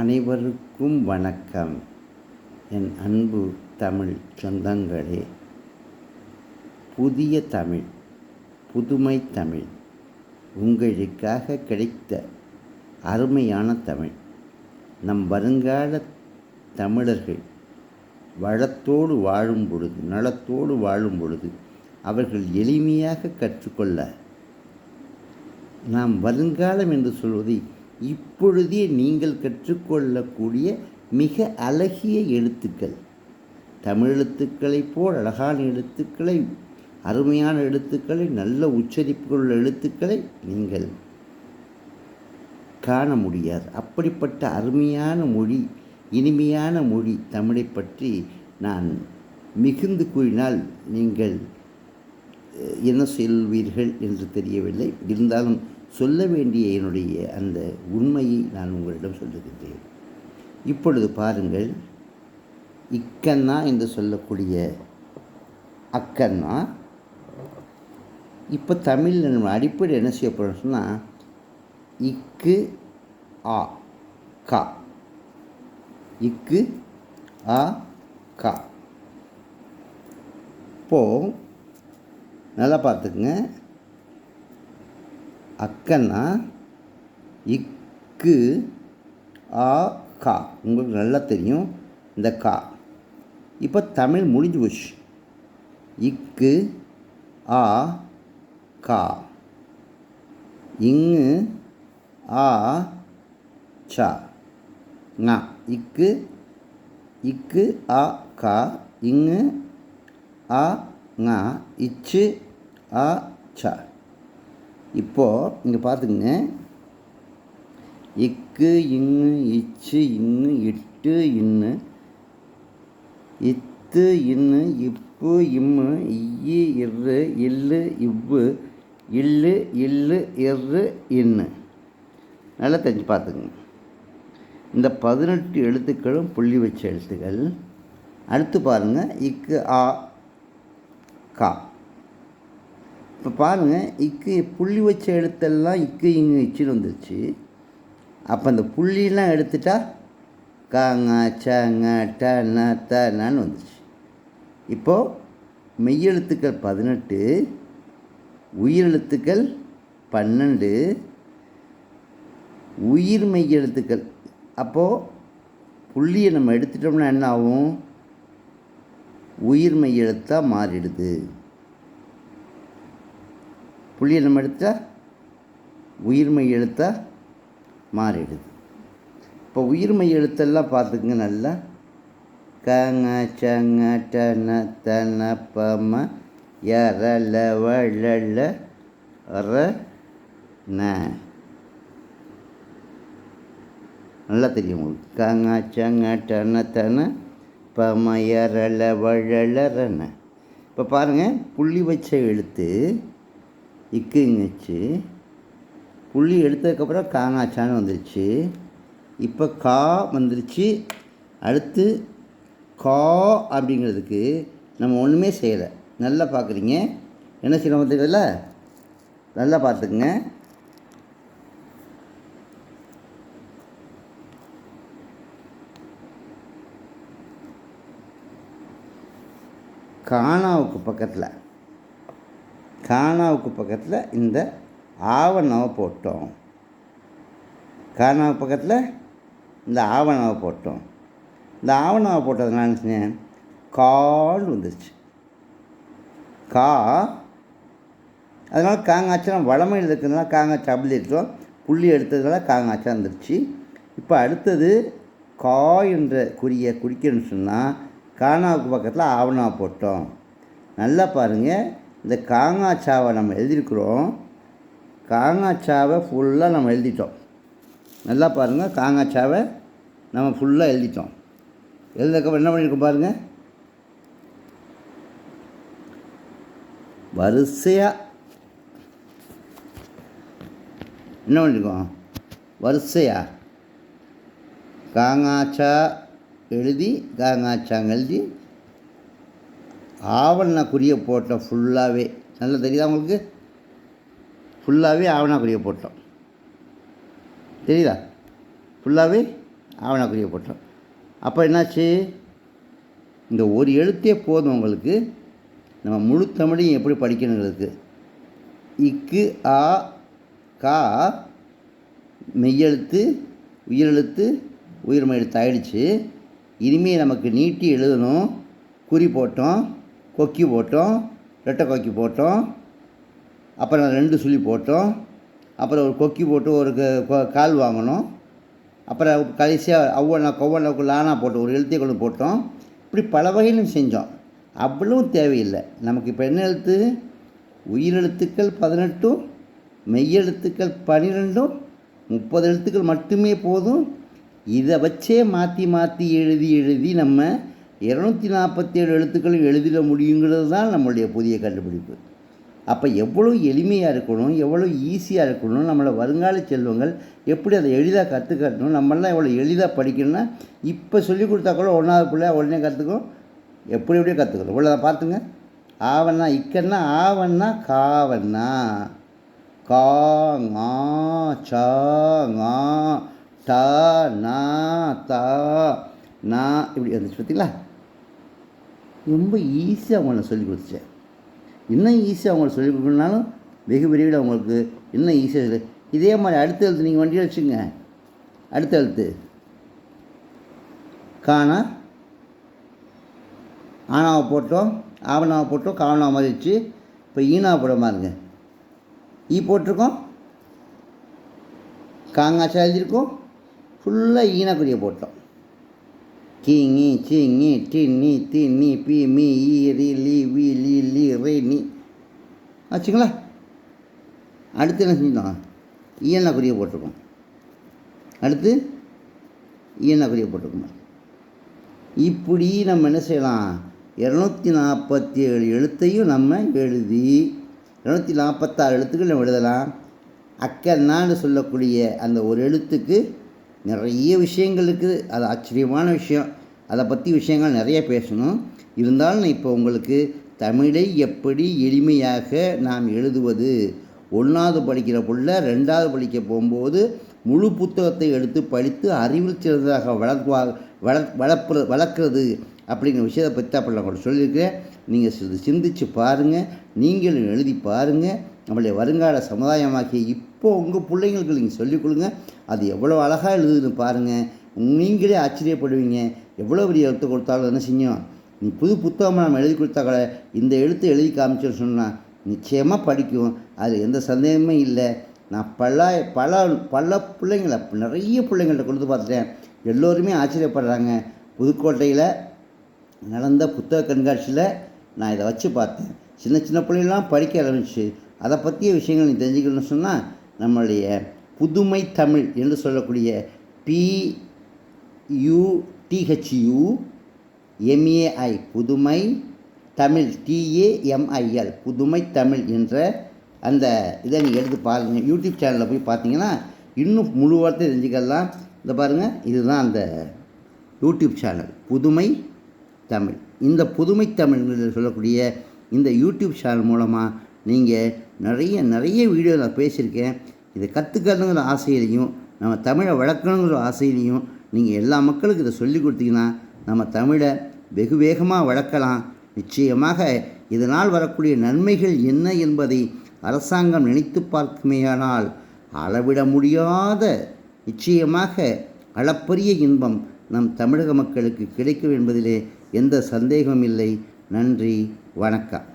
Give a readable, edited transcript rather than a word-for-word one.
அனைவருக்கும் வணக்கம். என் அன்பு தமிழ் சொந்தங்களே, புதிய தமிழ், புதுமை தமிழ் உங்களுக்காக கிடைத்த அருமையான தமிழ். நம் வருங்கால தமிழர்கள் வளத்தோடு வாழும் பொழுது, நலத்தோடு வாழும் பொழுது அவர்கள் எளிமையாக கற்றுக்கொள்ள நாம் வருங்காலம் என்று சொல்வதை இப்பொழுதே நீங்கள் கற்றுக்கொள்ளக்கூடிய மிக அழகிய எழுத்துக்கள், தமிழ் எழுத்துக்களைப் போல் அழகான எழுத்துக்களை, அருமையான எழுத்துக்களை, நல்ல உச்சரிப்புள்ள எழுத்துக்களை நீங்கள் காண முடியாது. அப்படிப்பட்ட அருமையான மொழி, இனிமையான மொழி தமிழை பற்றி நான் மிகுந்து கூறினால் நீங்கள் என்ன சொல்வீர்கள் என்று தெரியவில்லை. இருந்தாலும் சொல்ல வேண்டிய என்னுடைய அந்த உண்மையை நான் உங்களிடம் சொல்லுகின்றேன். இப்பொழுது பாருங்கள், இக்கண்ணா என்று சொல்லக்கூடிய அக்கண்ணா இப்போ தமிழில் நம்ம அடிப்படை என்ன செய்ய போகிறோம் சொன்னால், இக்கு ஆ கா, இக்கு ஆ கா. இப்போது நல்லா பார்த்துக்குங்க. அக்கன்னா இக்கு ஆ கா, உங்களுக்கு நல்லா தெரியும் இந்த கா. இப்போ தமிழ் முடிஞ்சு போச்சு. இக்கு ஆ கா, இங்கு ஆ சா ஙா. இக்கு இக்கு ஆ கா, இங்கு ஆ ஙா, இச்சு ஆ சா. இப்போது இங்கே பார்த்துக்குங்க, இக்கு இங்கு இச்சு இங்கு இட்டு இன்னு இத்து இன்னு இப்பு இம்மு இய்யி இரு இல்லு இவ்வு இல்லு இல்லு இரு இன்னு. நல்லா தெரிஞ்சு பார்த்துக்குங்க. இந்த 18 எழுத்துக்களும் புள்ளி வச்ச எழுத்துக்கள். அடுத்து பாருங்கள், இக்கு ஆ கா. இப்போ பாருங்கள், இக்கு புள்ளி வச்ச எழுத்தெல்லாம் இக்கு இங்கு இச்சுன்னு வந்துருச்சு. அப்போ அந்த புள்ளியெல்லாம் எடுத்துட்டா காங்க சங்க ட ந த நன்னு வந்துச்சு. இப்போது மெய்யெழுத்துக்கள் 18, உயிரெழுத்துக்கள் 12, உயிர் மெய்யெழுத்துக்கள். அப்போது புள்ளியை நம்ம எடுத்துட்டோம்னா என்ன ஆகும்? உயிர் மெய்யெழுத்தாக மாறிடுது. புள்ளியை நம்ம எடுத்தால் உயிர்மை எழுத்தாக மாறிடுது. இப்போ உயிர்மை எழுத்தெல்லாம் பார்த்துக்குங்க நல்லா. கங்க சங்க டன தன பம யரல வளல ர ந. நல்லா தெரியும் உங்களுக்கு. கங்க சங்க டன தன பம யரல வளல ர ந. இப்போ பாருங்கள், புள்ளி வச்ச எழுத்து இக்கு இங்குச்சு, புள்ளி எடுத்ததுக்கப்புறம் காங்காச்சான்னு வந்துருச்சு. இப்போ கா வந்துருச்சு. அடுத்து கா அப்படிங்கிறதுக்கு நம்ம ஒன்றுமே செய்யலை. நல்லா பார்க்குறீங்க, என்ன செய்யணும் பார்த்துக்கல, நல்லா பார்த்துக்குங்க. கானாவுக்கு பக்கத்தில் இந்த ஆவணாவை போட்டோம். கானாவுக்கு பக்கத்தில் இந்த ஆவணாவை போட்டோம். இந்த ஆவணாவை போட்டதுனால என்ன செஞ்சேன், கான்னு வந்துருச்சு. கா. அதனால் காங்காச்சம் வளமையில் இருக்கிறதுனால காங்காச்சா அப்படி எடுத்தோம். புள்ளி எடுத்ததுனால காங்காச்சா வந்துருச்சு. இப்போ அடுத்தது கா என்ற குறியை குறிக்கணும்னு சொன்னால் கானாவுக்கு பக்கத்தில் ஆவணாவை போட்டோம். நல்லா பாருங்கள், இந்த காங்காச்சாவை நம்ம எழுதியிருக்கிறோம். காங்காச்சாவை ஃபுல்லாக நம்ம எழுதிட்டோம். நல்லா பாருங்கள், காங்காச்சாவை நம்ம ஃபுல்லாக எழுதிட்டோம். எழுதுறதுக்கப்புறம் என்ன பண்ணியிருக்கோம் பாருங்கள், வரிசையாக என்ன பண்ணியிருக்கோம், வரிசையாக காங்காச்சா எழுதி காங்காச்சாங்க எழுதி ஆவண குறியை போட்டோம் ஃபுல்லாகவே. நல்லா தெரியுதா உங்களுக்கு? ஃபுல்லாகவே ஆவண குறியை போட்டோம். தெரியுதா? ஃபுல்லாகவே ஆவணக்குறியை போட்டோம். அப்போ என்னாச்சு, இந்த ஒரு எழுத்தே போதும் உங்களுக்கு நம்ம முழு தமிழையும் எப்படி படிக்கணுங்கிறதுக்கு. இக்கு ஆ கா மெய்யெழுத்து உயிரெழுத்து உயிர்மெய் எழுத்து ஆயிடுச்சு. இனிமேல் நமக்கு நீட்டி எழுதணும். குறி போட்டோம், கொக்கி போட்டோம், ரெட்டை கொக்கி போட்டோம், அப்புறம் 2 சுழி போட்டோம், அப்புறம் ஒரு கொக்கி போட்டு ஒரு கால் வாங்கணும், அப்புறம் கடைசியாக கொவ்வண்ணாவுக்கு லானா போட்டு ஒரு எழுத்தை கொண்டு போட்டோம். இப்படி பல வகையிலும் செஞ்சோம். அவ்வளவும் தேவையில்லை. நமக்கு இப்போ என்ன எழுத்து, உயிரெழுத்துக்கள் 18, மெய்யெழுத்துக்கள் 12, 30 எழுத்துக்கள் மட்டுமே போதும். இதை வச்சே மாற்றி மாற்றி எழுதி நம்ம 247 எழுத்துக்களும் எழுதிட முடியுங்கிறது தான் நம்மளுடைய புதிய கண்டுபிடிப்பு. அப்போ எவ்வளோ எளிமையாக இருக்கணும், எவ்வளோ ஈஸியாக இருக்கணும், நம்மளை வருங்கால செல்வங்கள் எப்படி அதை எளிதாக கற்றுக்கட்டணும், நம்மளாம் எவ்வளோ எளிதாக படிக்கணும்னா இப்போ சொல்லிக் கொடுத்தா கூட 1வது பிள்ளை உடனே கற்றுக்கும், எப்படி எப்படியே கற்றுக்கணும். இவ்வளோ பார்த்துங்க. ஆவண்ணா இக்கன்னா ஆவண்ணா காவண்ணா கா ngா சா ngா டா நா தா நா இப்படி வந்துச்சு பார்த்தீங்களா. ரொம்ப ஈஸியாக அவங்கள சொல்லிக் கொடுத்துச்சேன். இன்னும் ஈஸியாக அவங்களுக்கு சொல்லிக் கொடுக்கணுனாலும் வெகு விரைவில் அவங்களுக்கு இன்னும் ஈஸியாக. இதே மாதிரி அடுத்த எழுத்து நீங்கள் வண்டியில் வச்சுங்க. அடுத்த எழுத்து காணா ஆனாவை போட்டோம், ஆவணாவை போட்டோம், காவணாவை மாதிரி வச்சு இப்போ ஈனாவை போட மாதிரிங்க. ஈ போட்டிருக்கோம், காங்காச்சா எழுதியிருக்கோம், ஃபுல்லாக ஈனாக்குரிய போட்டோம். கீங்கி சீங்கி டின்னி தின்னி பி மீ ஈ ரி லி வி லி லி ரே நீ ஆச்சுங்களா. அடுத்து என்ன செஞ்சோம், ஈயண்ணாக்குரிய போட்டிருக்கோம். அடுத்து ஈயண்ணாக்குரிய போட்டிருக்கோம். இப்படி நம்ம என்ன செய்யலாம், 247 எழுத்தையும் நம்ம எழுதி 246 எழுத்துக்கள் நம்ம எழுதலாம். அக்கன்னான்னு சொல்லக்கூடிய அந்த ஒரு எழுத்துக்கு நிறைய விஷயங்கள் இருக்குது. அது ஆச்சரியமான விஷயம். அதை பற்றி விஷயங்கள் நிறைய பேசணும். இருந்தாலும் இப்போ உங்களுக்கு தமிழை எப்படி எளிமையாக நாம் எழுதுவது, 1வது படிக்கிற புள்ள 2வது படிக்க போகும்போது முழு புத்தகத்தை எடுத்து படித்து அறிவில் சிறந்ததாக வளர்க்குறது அப்படிங்கிற விஷயத்தை பற்றி அப்படி நான் கூட சொல்லியிருக்கிறேன். நீங்கள் சிந்திச்சு பாருங்கள், நீங்களும் எழுதி பாருங்கள். நம்மளுடைய வருங்கால சமுதாயமாக்கிய இப்போ உங்கள் பிள்ளைங்களுக்கு நீங்கள் சொல்லிக் கொடுங்க. அது எவ்வளோ அழகாக எழுதுன்னு பாருங்கள். நீங்களே ஆச்சரியப்படுவீங்க. எவ்வளோ பெரிய எழுத்து கொடுத்தாலும் என்ன செய்யும், நீ புது புத்தகமாக நம்ம எழுதி கொடுத்தா கூட இந்த எழுத்து எழுதி காமிச்சோன்னு சொன்னால் நிச்சயமாக படிக்கும். அது எந்த சந்தேகமே இல்லை. நான் பல பிள்ளைங்களை நிறைய பிள்ளைங்கள்ட்ட கொடுத்து பார்த்துட்டேன். எல்லோருமே ஆச்சரியப்படுறாங்க. புதுக்கோட்டையில் நடந்த புத்தக கண்காட்சியில் நான் இதை வச்சு பார்த்தேன். சின்ன பிள்ளைங்களாம் படிக்க ஆரம்பிச்சு அதை பற்றிய விஷயங்கள் நீ தெரிஞ்சுக்கணும்னு சொன்னால் நம்மளுடைய புதுமை தமிழ் என்று சொல்லக்கூடிய PUTHUMAI புதுமை தமிழ் TAMIL புதுமை தமிழ் என்ற அந்த இதை நீங்கள் எடுத்து பாருங்கள். யூடியூப் சேனலில் போய் பார்த்தீங்கன்னா இன்னும் முழு வார்த்தை தெரிஞ்சுக்கலாம். இந்த பாருங்கள், இதுதான் அந்த யூடியூப் சேனல் புதுமை தமிழ். இந்த புதுமை தமிழ் சொல்லக்கூடிய இந்த யூடியூப் சேனல் மூலமாக நீங்கள் நிறைய வீடியோ நான் பேசியிருக்கேன். இதை கற்றுக்கணுங்கிற ஆசையிலையும் நம்ம தமிழை வளர்க்கணுங்கிற ஆசையிலையும் நீங்கள் எல்லா மக்களுக்கும் இதை சொல்லி கொடுத்தீங்கன்னா நம்ம தமிழை வெகு வேகமாக வளர்க்கலாம். நிச்சயமாக இதனால் வரக்கூடிய நன்மைகள் என்ன என்பதை அரசாங்கம் நினைத்து பார்க்குமேயானால் அளவிட முடியாத நிச்சயமாக அளப்பரிய இன்பம் நம் தமிழக மக்களுக்கு கிடைக்கும் என்பதிலே எந்த சந்தேகமும் இல்லை. நன்றி, வணக்கம்.